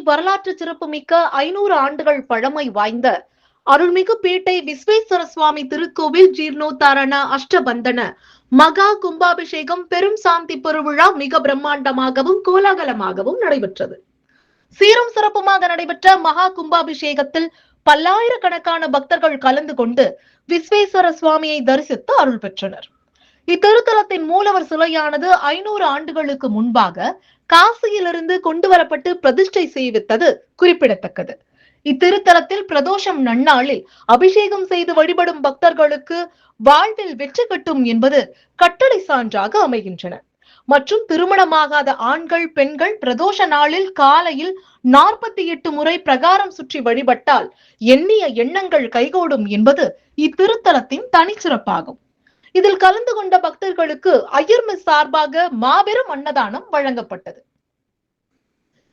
வரலாற்று சிறப்புமிக்க 500 ஆண்டுகள் பழமை வாய்ந்த அருள்மிகு பேட்டை விஸ்வேஸ்வர சுவாமி திருக்கோவில் ஜீர்ணோத்தாரண அஷ்டபந்தன மகா கும்பாபிஷேகம் பெரும் சாந்தி பெருவிழா மிக பிரம்மாண்டமாகவும் கோலாகலமாகவும் நடைபெற்றது. சீரும் சிறப்புமாக நடைபெற்ற மகா கும்பாபிஷேகத்தில் பல்லாயிரக்கணக்கான பக்தர்கள் கலந்து கொண்டு விஸ்வேஸ்வர சுவாமியை தரிசித்து அருள் பெற்றனர். இத்திருத்தலத்தின் மூலவர் சிலையானது 500 ஆண்டுகளுக்கு முன்பாக காசியிலிருந்து கொண்டு வரப்பட்டு பிரதிஷ்டை செய்வித்தது குறிப்பிடத்தக்கது. இத்திருத்தலத்தில் பிரதோஷம் நன்னாளில் அபிஷேகம் செய்து வழிபடும் பக்தர்களுக்கு வாழ்வில் வெற்றி கட்டும் என்பது கட்டளை சான்றாக அமைகின்றன. மற்றும் திருமணமாகாத ஆண்கள் பெண்கள் பிரதோஷ நாளில் காலையில் 48 முறை பிரகாரம் சுற்றி வழிபட்டால் எண்ணிய எண்ணங்கள் கைகூடும் என்பது இத்திருத்தலத்தின் தனிச்சிறப்பாகும். இதில் கலந்து கொண்ட பக்தர்களுக்கு ஐயர் மெஸ் சார்பாக மாபெரும் அன்னதானம் வழங்கப்பட்டது.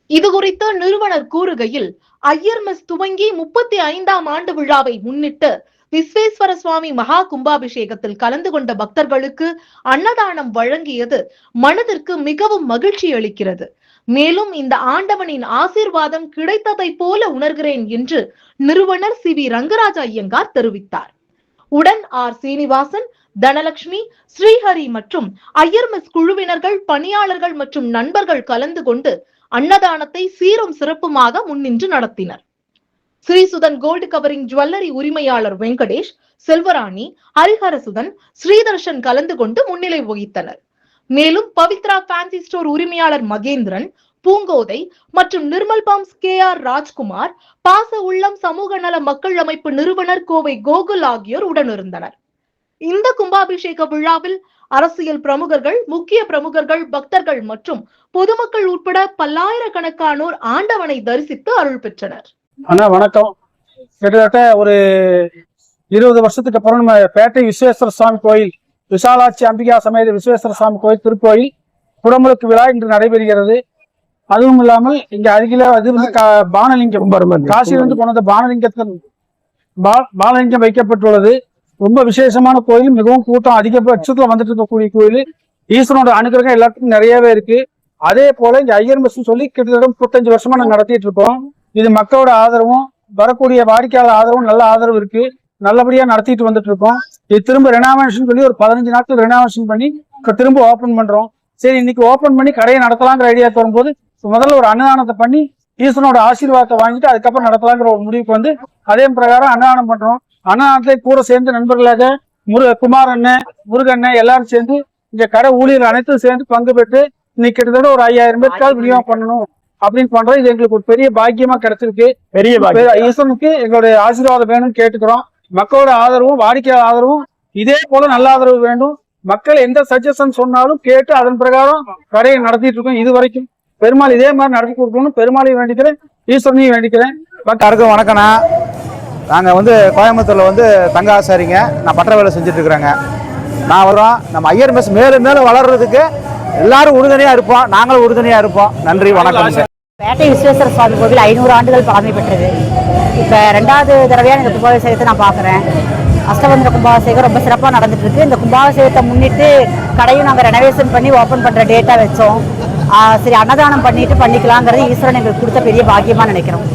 இது குறித்து நிறுவனர் கூறுகையில், ஐயர் மெஸ் துவங்கி 35ஆம் ஆண்டு விழாவை முன்னிட்டு விஸ்வேஸ்வர சுவாமி மகா கும்பாபிஷேகத்தில் கலந்து கொண்ட பக்தர்களுக்கு அன்னதானம் வழங்கியது மனதிற்கு மிகவும் மகிழ்ச்சி அளிக்கிறது. மேலும் இந்த ஆண்டவனின் ஆசீர்வாதம் கிடைத்ததை போல உணர்கிறேன் என்று நிறுவனர் சி.வி. ரங்கராஜ ஐயங்கார் தெரிவித்தார். உடன் ஆர். சீனிவாசன், தனலட்சுமி, ஸ்ரீஹரி மற்றும் ஐயர் மெஸ் குழுவினர்கள், பணியாளர்கள் மற்றும் நண்பர்கள் கலந்து கொண்டு அன்னதானத்தை சீரும் சிறப்புமாக முன்னின்று நடத்தினர். ஸ்ரீசுதன் கோல்டு கவரிங் ஜுவல்லரி உரிமையாளர் வெங்கடேஷ், செல்வராணி, ஹரிஹரசுதன், ஸ்ரீதர்ஷன் கலந்து கொண்டு முன்னிலை வகித்தனர். மேலும் பவித்ரா ஃபேன்சி ஸ்டோர் உரிமையாளர் மகேந்திரன், பூங்கோதை மற்றும் நிர்மல் பம்ப்ஸ் கே.ஆர். ராஜ்குமார், பாச உள்ளம் சமூக நல மக்கள் அமைப்பு நிறுவனர் கோவை கோகுல் ஆகியோர் உடனிருந்தனர். இந்த கும்பாபிஷேக விழாவில் அரசியல் பிரமுகர்கள், முக்கிய பிரமுகர்கள், பக்தர்கள் மற்றும் பொதுமக்கள் உட்பட பல்லாயிரக்கணக்கானோர் ஆண்டவனை தரிசித்து அருள் பெற்றனர். அண்ணா வணக்கம். கிட்டத்தட்ட ஒரு 20 வருஷத்துக்கு அப்புறம் நம்ம பேட்டை விஸ்வேஸ்வர சுவாமி கோயில், விசாலாட்சி அம்பிகா சமேத விஸ்வேஸ்வர சுவாமி கோயில் திருக்கோயில் குடமுழுக்கு விழா இன்று நடைபெறுகிறது. அதுவும் இல்லாமல் இங்க அருகில அது வந்து பானலிங்கம், காசியிலிருந்து கொண்ட பானலிங்கம் வைக்கப்பட்டுள்ளது. ரொம்ப விசேஷமான கோயில், மிகவும் கூட்டம் அதிகபட்சத்துல வந்துட்டு இருக்கக்கூடிய கோயில். ஈஸ்வரனோட அனுகிரகம் எல்லாத்துக்கும் நிறையவே இருக்கு. அதே போல இங்க ஐயர் மெஸ் சொல்லி கிட்டத்தட்ட 35 வருஷமா நாங்க நடத்திட்டு இருக்கோம். இது மக்களோட ஆதரவும் வரக்கூடிய வாடிக்கையாளர் ஆதரவும் நல்ல ஆதரவு இருக்கு. நல்லபடியா நடத்திட்டு வந்துட்டு இருக்கோம். இது திரும்ப ரெனாவேஷன் சொல்லி ஒரு 15 நாட்கள் ரெனாவேஷன் பண்ணி திரும்ப ஓபன் பண்றோம். சரி, இன்னைக்கு ஓபன் பண்ணி கடையை நடத்தலாங்கிற ஐடியா வரும்போது முதல்ல ஒரு அன்னதானத்தை பண்ணி ஈஸ்வரனோட ஆசீர்வாதத்தை வாங்கிட்டு அதுக்கப்புறம் நடத்தலாங்கிற ஒரு முடிவுக்கு வந்து அதே பிரகாரம் அன்னதானம் பண்றோம். அன்னதானத்தை கூட சேர்ந்து நண்பர்களாக குமார் அண்ணன், முருகண்ணன் எல்லாரும் சேர்ந்து இங்க கடை ஊழியர்கள் அனைத்தும் சேர்ந்து பங்கு பெற்று இன்னைக்கு கிட்டத்தட்ட ஒரு 5000 பேருக்கால் விநியோகம் பண்ணணும் அப்படின்னு பண்றோம். இது எங்களுக்கு ஒரு பெரிய பாக்கியமா கிடைச்சிருக்கு. பெரிய ஈஸ்வரனுக்கு எங்களுடைய ஆசீர்வாதம் வேணும்னு கேட்டுக்கிறோம். மக்களோட ஆதரவும் வாடிக்கையாளர் ஆதரவும் இதே போல நல்ல ஆதரவு வேண்டும். மக்கள் எந்த சஜஷன் சொன்னாலும் கேட்டு அதன் பிரகாரம் கடையை நடத்திட்டு இருக்கோம். இது வரைக்கும் பெருமாள் இதே மாதிரி நடத்தி கொடுக்கணும். பெருமாளையும் வேண்டிக்கிறேன், ஈஸ்வரனையும் வேண்டிக்கிறேன். எல்லாருக்கும் வணக்கண்ணா. நாங்கள் வந்து கோயம்புத்தூரில் தங்க ஆசாரிங்க. நான் பற்ற வேலை செஞ்சுட்டு இருக்கிறேங்க. நான் வரோம். நம்ம ஐயர் மெஸ் மேலும் மேலும் வளர்றதுக்கு எல்லாரும் உறுதுணையாக இருப்போம். நாங்களும் உறுதுணையாக இருப்போம். நன்றி, வணக்கம். பேட்டை விஸ்வேஸ்வர சுவாமி கோவில் 500 ஆண்டுகள் பழமை பெற்றது. இப்போ 2வது தடவையாக இந்த கும்பாபிஷேகத்தை நான் பார்க்குறேன். அஷ்டபந்தன கும்பாபிஷேகம் ரொம்ப சிறப்பாக நடந்துட்டு இருக்கு. இந்த கும்பாபிஷேகத்தை முன்னிட்டு கடையும் நாங்கள் ரெனோவேஷன் பண்ணி ஓப்பன் பண்ணுற டேட்டா வச்சோம். சரி, அன்னதானம் பண்ணிட்டு பண்ணிக்கலாங்கிறது ஈஸ்வரன் எங்களுக்கு கொடுத்த பெரிய பாக்கியமாக நினைக்கிறோம்.